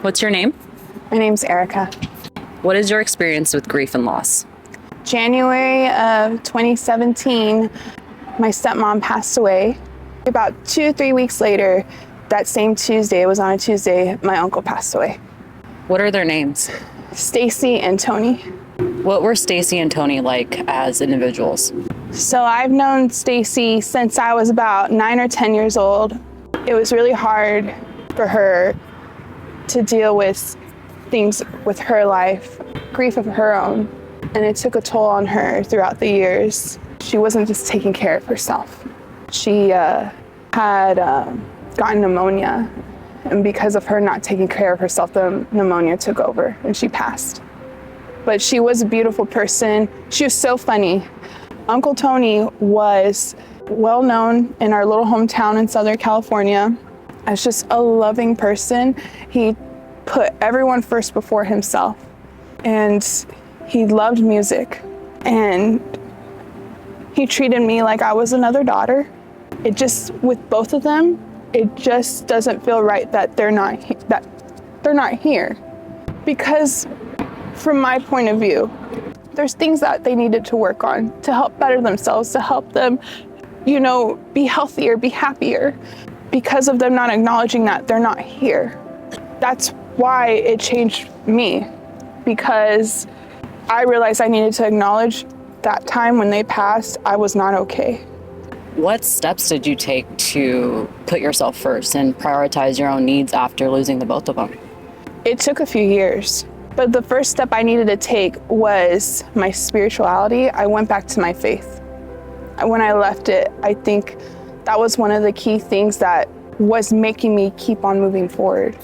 What's your name? My name's Erika. What is your experience with grief and loss? January of 2017, my stepmom passed away. About 2-3 weeks later, that same Tuesday, it was on a Tuesday, my uncle passed away. What are their names? Stacy and Tony. What were Stacy and Tony like as individuals? So I've known Stacy since I was about 9 or 10 years old. It was really hard for her to deal with things with her life, grief of her own, and it took a toll on her throughout the years. She wasn't just taking care of herself. She had gotten pneumonia, and because of her not taking care of herself, the pneumonia took over and she passed. But she was a beautiful person. She was so funny. Uncle Tony was well known in our little hometown in Southern California as just a loving person. He put everyone first before himself, and he loved music, and he treated me like I was another daughter. It just, with both of them, it just doesn't feel right that they're not here. Because from my point of view, there's things that they needed to work on to help better themselves, to help them, be healthier, be happier. Because of them not acknowledging that they're not here. That's why it changed me, because I realized I needed to acknowledge that time when they passed, I was not okay. What steps did you take to put yourself first and prioritize your own needs after losing the both of them? It took a few years, but the first step I needed to take was my spirituality. I went back to my faith. When I left it, I think that was one of the key things that was making me keep on moving forward.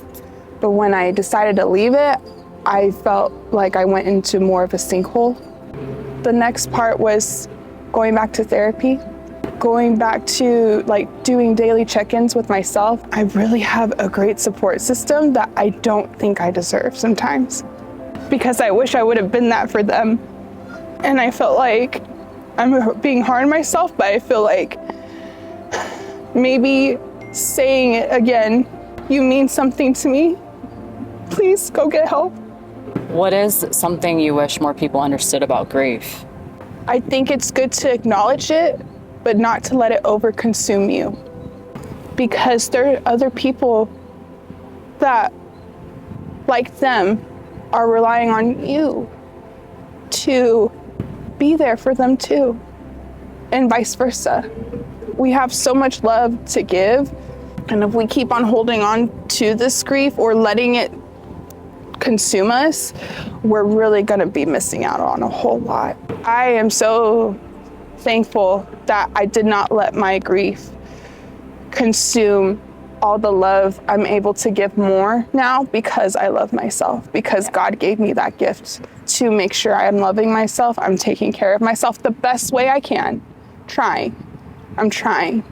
But when I decided to leave it, I felt like I went into more of a sinkhole. The next part was going back to therapy, going back to doing daily check-ins with myself. I really have a great support system that I don't think I deserve sometimes, because I wish I would have been that for them. And I felt like I'm being hard on myself, but I feel like maybe saying it again, you mean something to me. Please go get help. What is something you wish more people understood about grief? I think it's good to acknowledge it, but not to let it overconsume you. Because there are other people that, like them, are relying on you to be there for them too, and vice versa. We have so much love to give, and if we keep on holding on to this grief or letting it consume us, we're really gonna be missing out on a whole lot. I am so thankful that I did not let my grief consume all the love I'm able to give more now, because I love myself, because God gave me that gift to make sure I'm loving myself, I'm taking care of myself the best way I can. I'm trying.